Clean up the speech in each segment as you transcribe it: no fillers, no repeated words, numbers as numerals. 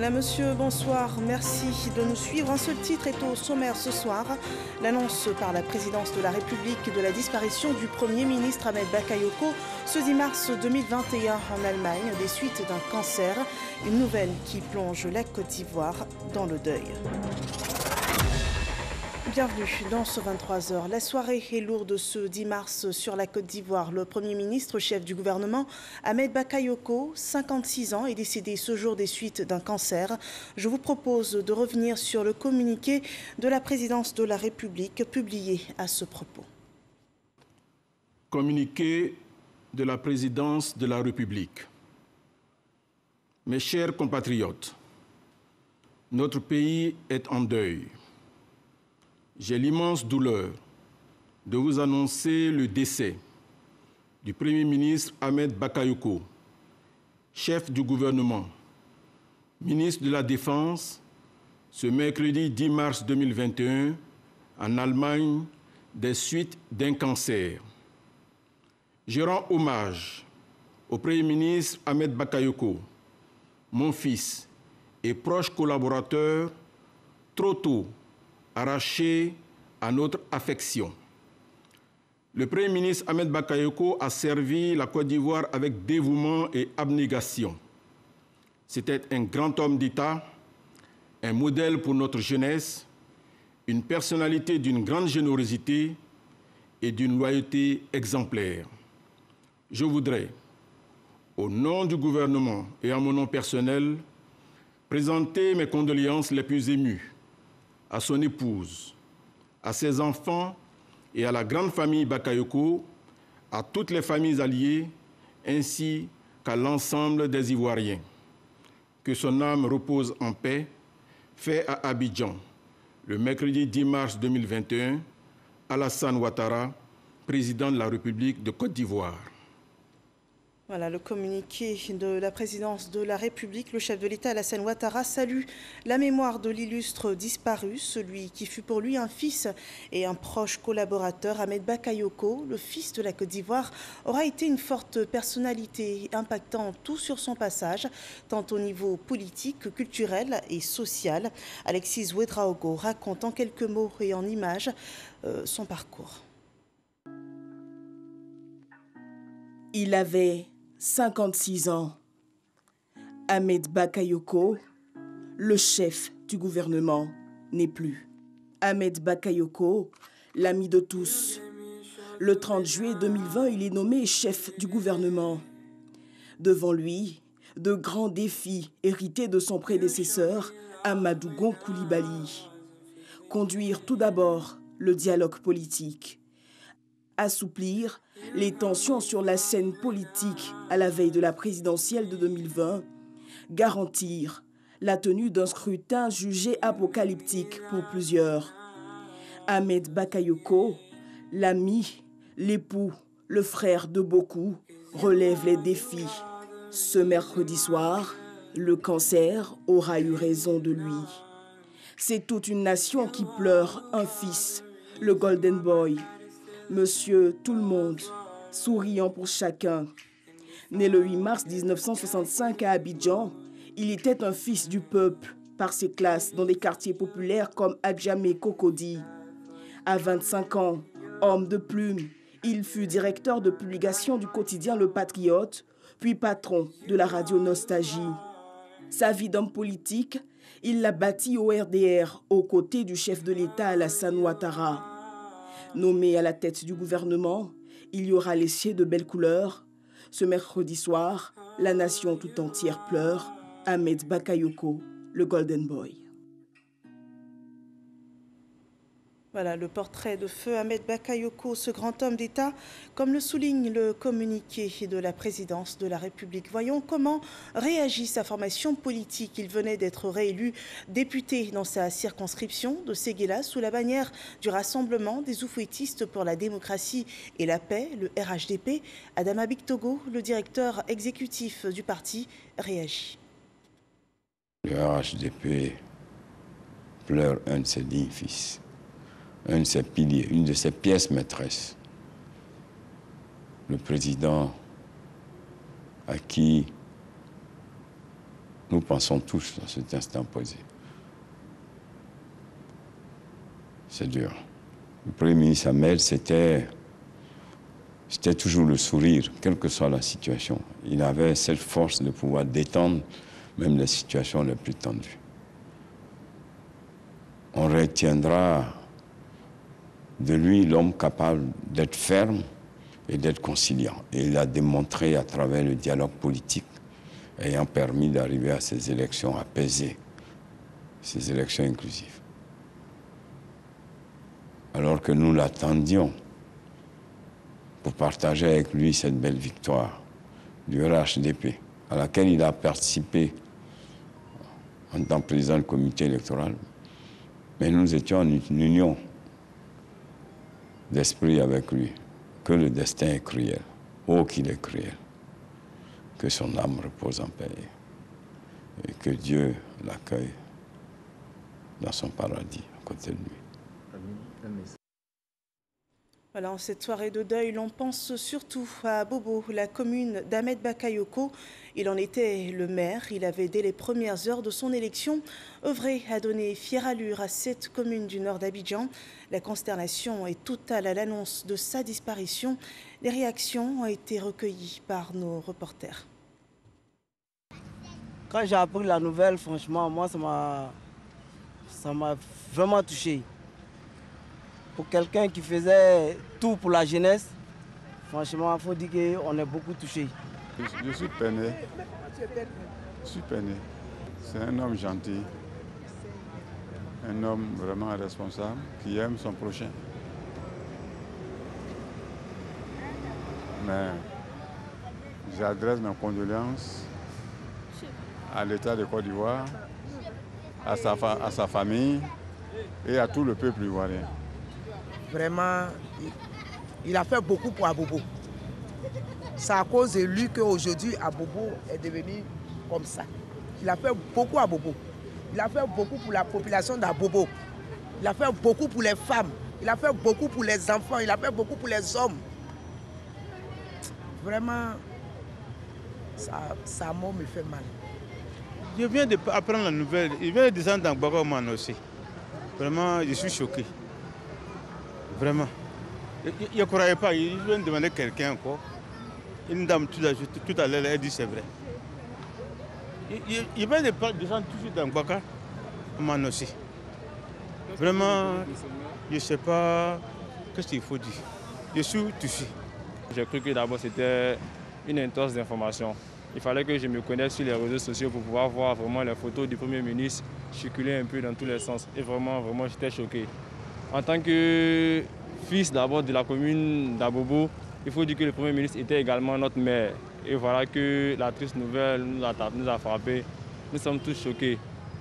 Madame, monsieur, bonsoir. Merci de nous suivre. Un seul titre est au sommaire ce soir. L'annonce par la présidence de la République de la disparition du Premier ministre Ahmed Bakayoko ce 10 mars 2021 en Allemagne des suites d'un cancer. Une nouvelle qui plonge la Côte d'Ivoire dans le deuil. Bienvenue dans ce 23h. La soirée est lourde ce 10 mars sur la Côte d'Ivoire. Le Premier ministre, chef du gouvernement, Ahmed Bakayoko, 56 ans, est décédé ce jour des suites d'un cancer. Je vous propose de revenir sur le communiqué de la présidence de la République publié à ce propos. Communiqué de la présidence de la République. Mes chers compatriotes, notre pays est en deuil. J'ai l'immense douleur de vous annoncer le décès du Premier ministre Ahmed Bakayoko, chef du gouvernement, ministre de la Défense, ce mercredi 10 mars 2021 en Allemagne des suites d'un cancer. Je rends hommage au Premier ministre Ahmed Bakayoko, mon fils et proche collaborateur, trop tôt arraché à notre affection. Le Premier ministre Ahmed Bakayoko a servi la Côte d'Ivoire avec dévouement et abnégation. C'était un grand homme d'État, un modèle pour notre jeunesse, une personnalité d'une grande générosité et d'une loyauté exemplaire. Je voudrais, au nom du gouvernement et en mon nom personnel, présenter mes condoléances les plus émues à son épouse, à ses enfants et à la grande famille Bakayoko, à toutes les familles alliées, ainsi qu'à l'ensemble des Ivoiriens. Que son âme repose en paix, fait à Abidjan, le mercredi 10 mars 2021, Alassane Ouattara, président de la République de Côte d'Ivoire. Voilà le communiqué de la présidence de la République. Le chef de l'État, Alassane Ouattara, salue la mémoire de l'illustre disparu, celui qui fut pour lui un fils et un proche collaborateur. Ahmed Bakayoko, le fils de la Côte d'Ivoire, aura été une forte personnalité impactant tout sur son passage, tant au niveau politique, culturel et social. Alexis Ouedraogo raconte en quelques mots et en images son parcours. Il avait 56 ans. Ahmed Bakayoko, le chef du gouvernement, n'est plus. Ahmed Bakayoko, l'ami de tous. Le 30 juillet 2020, il est nommé chef du gouvernement. Devant lui, de grands défis hérités de son prédécesseur, Amadou Gon Coulibaly. Conduire tout d'abord le dialogue politique. Assouplir les tensions sur la scène politique à la veille de la présidentielle de 2020, garantir la tenue d'un scrutin jugé apocalyptique pour plusieurs. Ahmed Bakayoko, l'ami, l'époux, le frère de beaucoup, relève les défis. Ce mercredi soir, le cancer aura eu raison de lui. C'est toute une nation qui pleure un fils, le Golden Boy. Monsieur tout le monde, souriant pour chacun. Né le 8 mars 1965 à Abidjan, il était un fils du peuple par ses classes dans des quartiers populaires comme Adjamé Cocody. À 25 ans, homme de plume, il fut directeur de publication du quotidien Le Patriote, puis patron de la radio Nostalgie. Sa vie d'homme politique, il l'a bâtie au RDR aux côtés du chef de l'État Alassane Ouattara. Nommé à la tête du gouvernement, il y aura laissé de belles couleurs. Ce mercredi soir, la nation tout entière pleure. Ahmed Bakayoko, le Golden Boy. Voilà le portrait de feu Ahmed Bakayoko, ce grand homme d'État, comme le souligne le communiqué de la présidence de la République. Voyons comment réagit sa formation politique. Il venait d'être réélu député dans sa circonscription de Séguéla sous la bannière du Rassemblement des Oufouettistes pour la démocratie et la paix, le RHDP. Adama Bictogo, le directeur exécutif du parti, réagit. Le RHDP pleure un de ses dignes fils. Un de ses piliers, une de ses pièces maîtresses. Le président à qui Nous pensons tous dans cet instant posé. C'est dur. Le Premier ministre Ahmed, c'était toujours le sourire, quelle que soit la situation. Il avait cette force de pouvoir détendre même les situations les plus tendues. On retiendra de lui l'homme capable d'être ferme et d'être conciliant. Et il a démontré à travers le dialogue politique, ayant permis d'arriver à ces élections apaisées, ces élections inclusives. Alors que nous l'attendions pour partager avec lui cette belle victoire du RHDP, à laquelle il a participé en tant que président du comité électoral. Mais nous étions en une union d'esprit avec lui, que le destin est cruel, oh qu'il est cruel, que son âme repose en paix et que Dieu l'accueille dans son paradis à côté de lui. Voilà, en cette soirée de deuil, l'on pense surtout à Bobo, la commune d'Ahmed Bakayoko. Il en était le maire. Il avait, dès les premières heures de son élection, œuvré à donner fière allure à cette commune du nord d'Abidjan. La consternation est totale à l'annonce de sa disparition. Les réactions ont été recueillies par nos reporters. Quand j'ai appris la nouvelle, franchement, moi, ça m'a vraiment touché. Pour quelqu'un qui faisait tout pour la jeunesse, franchement, il faut dire qu'on est beaucoup touché. Je suis peiné. Je suis peiné. C'est un homme gentil, un homme vraiment responsable qui aime son prochain. Mais j'adresse mes condoléances à l'État de Côte d'Ivoire, à sa famille et à tout le peuple ivoirien. Vraiment, il a fait beaucoup pour Abobo. C'est à cause de lui qu'aujourd'hui Abobo est devenu comme ça. Il a fait beaucoup à Abobo. Il a fait beaucoup pour la population d'Abobo. Il a fait beaucoup pour les femmes. Il a fait beaucoup pour les enfants. Il a fait beaucoup pour les hommes. Vraiment, sa mort me fait mal. Je viens d'apprendre la nouvelle. Il vient de descendre dans Bagoman aussi. Vraiment, je suis choqué. Vraiment. Il ne croyait pas. Il vient de demander quelqu'un encore. Une dame tout à l'heure, elle dit c'est vrai. Il vient de descendre tout de suite dans Baka, aussi. Vraiment, je ne sais pas qu'est-ce qu'il faut dire. Je suis touché. J'ai cru que d'abord c'était une intense d'information. Il fallait que je me connaisse sur les réseaux sociaux pour pouvoir voir vraiment les photos du Premier ministre circuler un peu dans tous les sens. Et vraiment, j'étais choqué. En tant que fils d'abord de la commune d'Abobo, il faut dire que le Premier ministre était également notre maire. Et voilà que la triste nouvelle nous a frappés. Nous sommes tous choqués.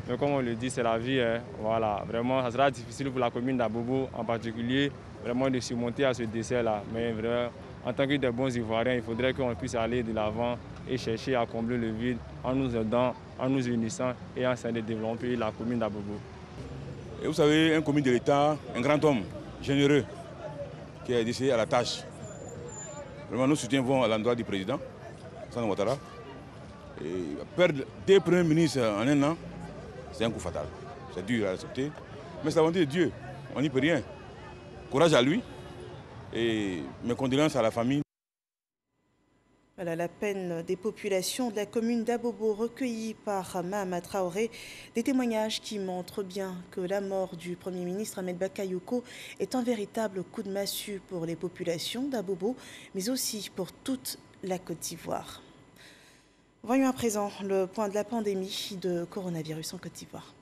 Mais comme on le dit, c'est la vie. Hein. Voilà. Vraiment, ça sera difficile pour la commune d'Abobo en particulier, vraiment de surmonter à ce décès-là. Mais vraiment, en tant que des bons Ivoiriens, il faudrait qu'on puisse aller de l'avant et chercher à combler le vide en nous aidant, en nous unissant et en essayant de développer la commune d'Abobo. Et vous savez, un commis de l'État, un grand homme, généreux, qui est décidé à la tâche. Vraiment, nos soutiens vont à l'endroit du président, Alassane Ouattara. Et perdre 2 premiers ministres en un an, c'est un coup fatal. C'est dur à accepter. Mais c'est la volonté de Dieu, on n'y peut rien. Courage à lui et mes condoléances à la famille. Voilà la peine des populations de la commune d'Abobo recueillie par Mahama Traoré. Des témoignages qui montrent bien que la mort du Premier ministre Ahmed Bakayoko est un véritable coup de massue pour les populations d'Abobo, mais aussi pour toute la Côte d'Ivoire. Voyons à présent le point de la pandémie de coronavirus en Côte d'Ivoire.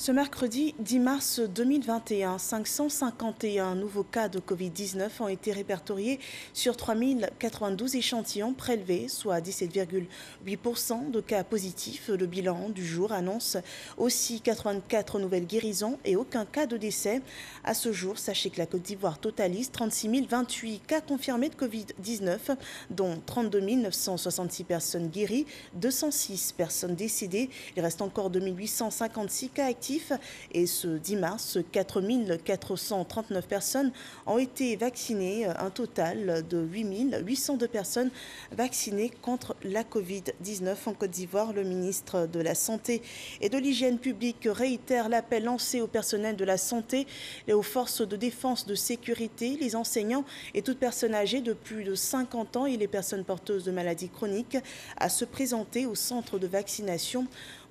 Ce mercredi 10 mars 2021, 551 nouveaux cas de Covid-19 ont été répertoriés sur 3092 échantillons prélevés, soit 17,8% de cas positifs. Le bilan du jour annonce aussi 84 nouvelles guérisons et aucun cas de décès. À ce jour, sachez que la Côte d'Ivoire totalise 36 028 cas confirmés de Covid-19, dont 32 966 personnes guéries, 206 personnes décédées. Il reste encore 2856 cas actifs positifs. Et ce 10 mars, 4 439 personnes ont été vaccinées. Un total de 8 802 personnes vaccinées contre la Covid-19 en Côte d'Ivoire. Le ministre de la Santé et de l'Hygiène publique réitère l'appel lancé au personnel de la santé et aux forces de défense de sécurité, les enseignants et toute personne âgée de plus de 50 ans et les personnes porteuses de maladies chroniques à se présenter au centre de vaccination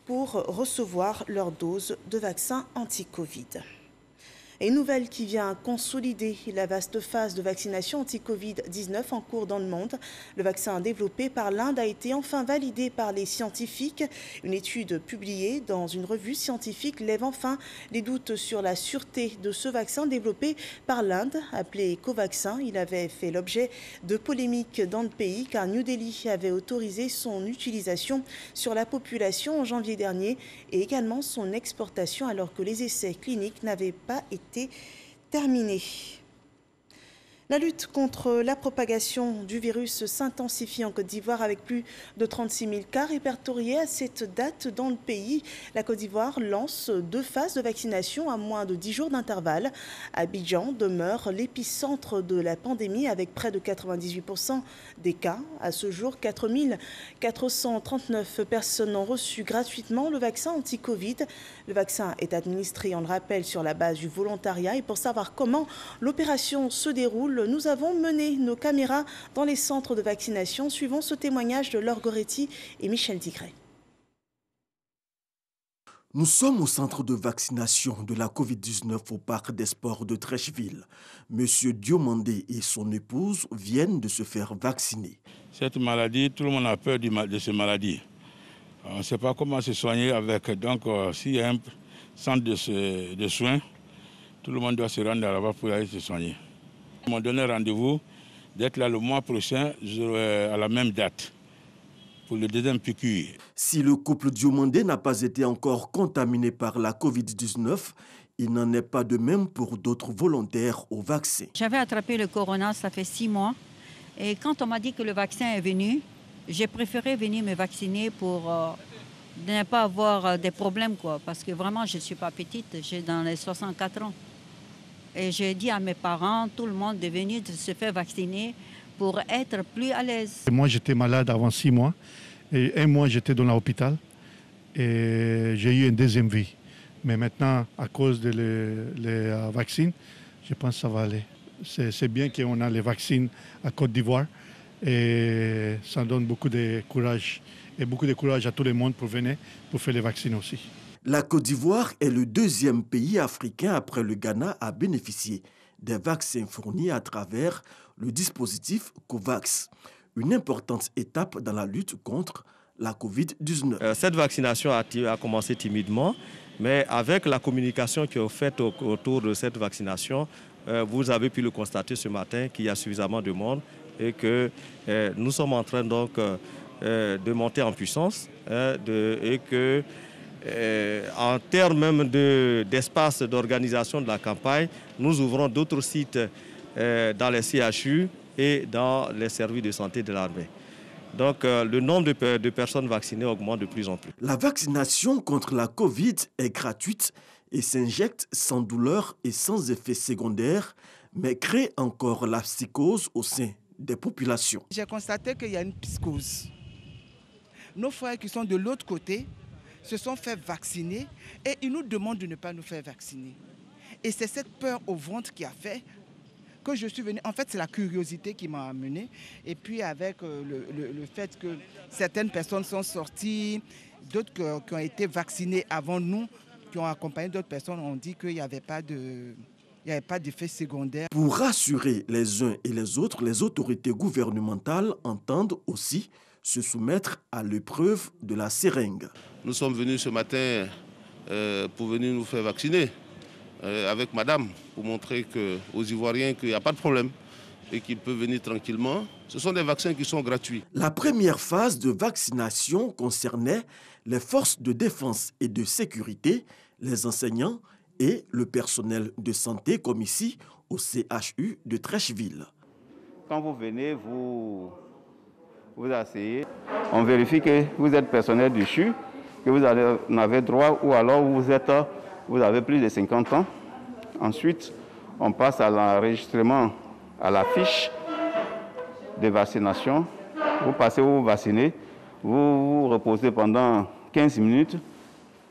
pour recevoir leur dose de vaccin anti-Covid. Et une nouvelle qui vient consolider la vaste phase de vaccination anti-Covid-19 en cours dans le monde. Le vaccin développé par l'Inde a été enfin validé par les scientifiques. Une étude publiée dans une revue scientifique lève enfin les doutes sur la sûreté de ce vaccin développé par l'Inde, appelé Covaxin. Il avait fait l'objet de polémiques dans le pays car New Delhi avait autorisé son utilisation sur la population en janvier dernier et également son exportation alors que les essais cliniques n'avaient pas été terminé. La lutte contre la propagation du virus s'intensifie en Côte d'Ivoire avec plus de 36 000 cas répertoriés à cette date dans le pays. La Côte d'Ivoire lance 2 phases de vaccination à moins de 10 jours d'intervalle. Abidjan demeure l'épicentre de la pandémie avec près de 98% des cas. À ce jour, 4 439 personnes ont reçu gratuitement le vaccin anti-Covid. Le vaccin est administré, on le rappelle, sur la base du volontariat. Et pour savoir comment l'opération se déroule, nous avons mené nos caméras dans les centres de vaccination. Suivons ce témoignage de Laure Goretti et Michel Digret. Nous sommes au centre de vaccination de la Covid-19 au parc des sports de Trècheville. Monsieur Diomandé et son épouse viennent de se faire vacciner. Cette maladie, tout le monde a peur de cette maladie. On ne sait pas comment se soigner avec. Donc, s'il y a un centre de soins, tout le monde doit se rendre là-bas pour aller se soigner. Ils m'ont donné rendez-vous d'être là le mois prochain à la même date pour le deuxième piqûre. Si le couple Diomandé n'a pas été encore contaminé par la Covid-19, il n'en est pas de même pour d'autres volontaires au vaccin. J'avais attrapé le corona, ça fait 6 mois. Et quand on m'a dit que le vaccin est venu, j'ai préféré venir me vacciner pour ne pas avoir des problèmes, quoi. Parce que vraiment, je ne suis pas petite, j'ai dans les 64 ans. Et j'ai dit à mes parents, tout le monde de venir de se faire vacciner pour être plus à l'aise. Moi, j'étais malade avant 6 mois. Et 1 mois, j'étais dans l'hôpital. Et j'ai eu une deuxième vie. Mais maintenant, à cause des vaccins, je pense que ça va aller. C'est bien qu'on a les vaccins à Côte d'Ivoire. Et ça donne beaucoup de courage. Et beaucoup de courage à tout le monde pour venir pour faire les vaccins aussi. La Côte d'Ivoire est le 2e pays africain après le Ghana à bénéficier des vaccins fournis à travers le dispositif COVAX, une importante étape dans la lutte contre la Covid-19. Cette vaccination a commencé timidement, mais avec la communication qui est faite autour de cette vaccination, vous avez pu le constater ce matin qu'il y a suffisamment de monde et que nous sommes en train donc de monter en puissance et que en termes même d'espace d'organisation de la campagne, nous ouvrons d'autres sites dans les CHU et dans les services de santé de l'armée. Donc le nombre de personnes vaccinées augmente de plus en plus. La vaccination contre la Covid est gratuite et s'injecte sans douleur et sans effet secondaire, mais crée encore la psychose au sein des populations. J'ai constaté qu'il y a une psychose. Nos frères qui sont de l'autre côté se sont fait vacciner et ils nous demandent de ne pas nous faire vacciner. Et c'est cette peur au ventre qui a fait que je suis venu. En fait, c'est la curiosité qui m'a amené. Et puis avec le fait que certaines personnes sont sorties, d'autres qui ont été vaccinées avant nous, qui ont accompagné d'autres personnes, ont dit qu'il n'y avait pas d'effet secondaire. Pour rassurer les uns et les autres, les autorités gouvernementales entendent aussi se soumettre à l'épreuve de la seringue. Nous sommes venus ce matin pour venir nous faire vacciner avec madame, pour montrer aux Ivoiriens qu'il n'y a pas de problème et qu'ils peuvent venir tranquillement. Ce sont des vaccins qui sont gratuits. La première phase de vaccination concernait les forces de défense et de sécurité, les enseignants et le personnel de santé, comme ici au CHU de Trècheville. Quand vous venez, vous asseyez, on vérifie que vous êtes personnel du CHU, que vous en avez droit, ou alors vous êtes vous avez plus de 50 ans. Ensuite, on passe à l'enregistrement à la fiche de vaccination. Vous passez, vous vous vaccinez, vous vous reposez pendant 15 minutes.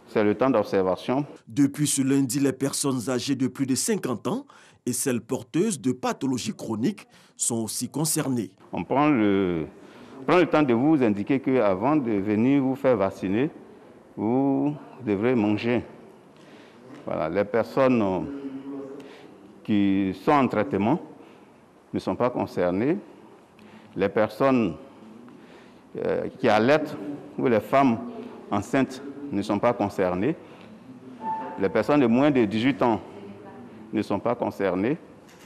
C'est le temps d'observation. Depuis ce lundi, les personnes âgées de plus de 50 ans et celles porteuses de pathologies chroniques sont aussi concernées. On prend le temps de vous indiquer qu'avant de venir vous faire vacciner, vous devrez manger. Voilà, les personnes qui sont en traitement ne sont pas concernées. Les personnes qui allaitent ou les femmes enceintes ne sont pas concernées. Les personnes de moins de 18 ans ne sont pas concernées.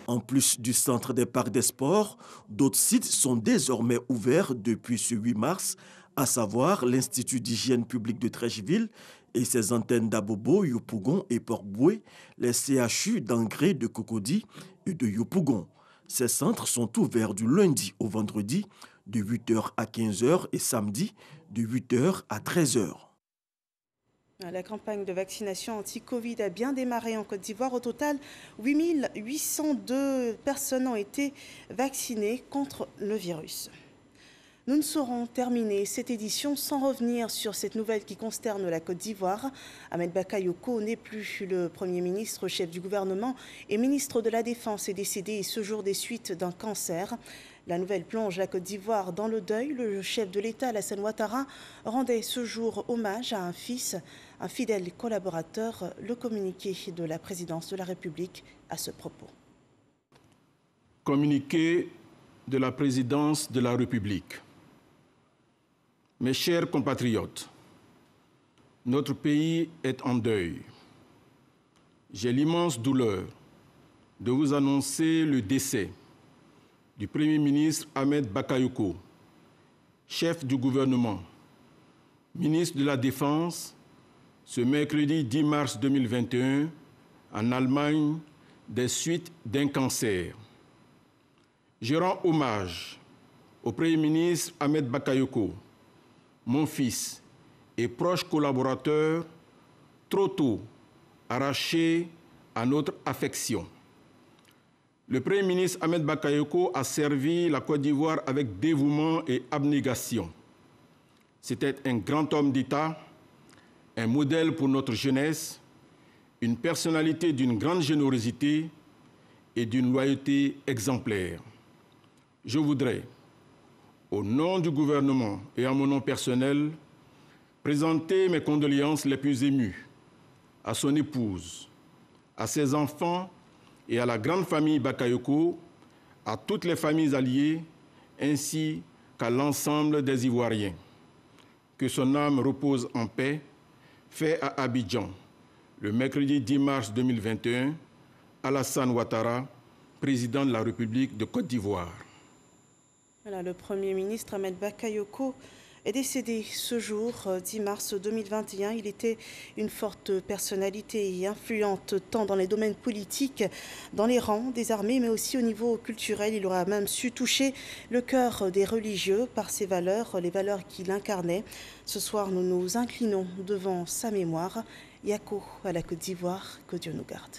En plus du centre des parcs des sports, d'autres sites sont désormais ouverts depuis ce 8 mars, à savoir l'Institut d'hygiène publique de Trècheville et ses antennes d'Abobo, Yopougon et Port-Boué, les CHU d'Angré, de Cocody et de Yopougon. Ces centres sont ouverts du lundi au vendredi de 8h à 15h et samedi de 8h à 13h. La campagne de vaccination anti-Covid a bien démarré en Côte d'Ivoire. Au total, 8802 personnes ont été vaccinées contre le virus. Nous ne saurons terminer cette édition sans revenir sur cette nouvelle qui consterne la Côte d'Ivoire. Ahmed Bakayoko n'est plus le Premier ministre, chef du gouvernement et ministre de la Défense est décédé ce jour des suites d'un cancer. La nouvelle plonge la Côte d'Ivoire dans le deuil. Le chef de l'État, Alassane Ouattara, rendait ce jour hommage à un fils, un fidèle collaborateur. Le communiqué de la présidence de la République à ce propos. Communiqué de la présidence de la République. Mes chers compatriotes, notre pays est en deuil. J'ai l'immense douleur de vous annoncer le décès du Premier ministre Ahmed Bakayoko, chef du gouvernement, ministre de la Défense, ce mercredi 10 mars 2021, en Allemagne, des suites d'un cancer. Je rends hommage au Premier ministre Ahmed Bakayoko, mon fils et proche collaborateur, trop tôt arraché à notre affection. Le Premier ministre Ahmed Bakayoko a servi la Côte d'Ivoire avec dévouement et abnégation. C'était un grand homme d'État, un modèle pour notre jeunesse, une personnalité d'une grande générosité et d'une loyauté exemplaire. Je voudrais, au nom du gouvernement et en mon nom personnel, présenter mes condoléances les plus émues à son épouse, à ses enfants et à la grande famille Bakayoko, à toutes les familles alliées, ainsi qu'à l'ensemble des Ivoiriens. Que son âme repose en paix, fait à Abidjan, le mercredi 10 mars 2021, Alassane Ouattara, président de la République de Côte d'Ivoire. Voilà, le Premier ministre Ahmed Bakayoko est décédé ce jour, 10 mars 2021. Il était une forte personnalité et influente tant dans les domaines politiques, dans les rangs des armées, mais aussi au niveau culturel. Il aura même su toucher le cœur des religieux par ses valeurs, les valeurs qu'il incarnait. Ce soir, nous nous inclinons devant sa mémoire. Yako à la Côte d'Ivoire, que Dieu nous garde.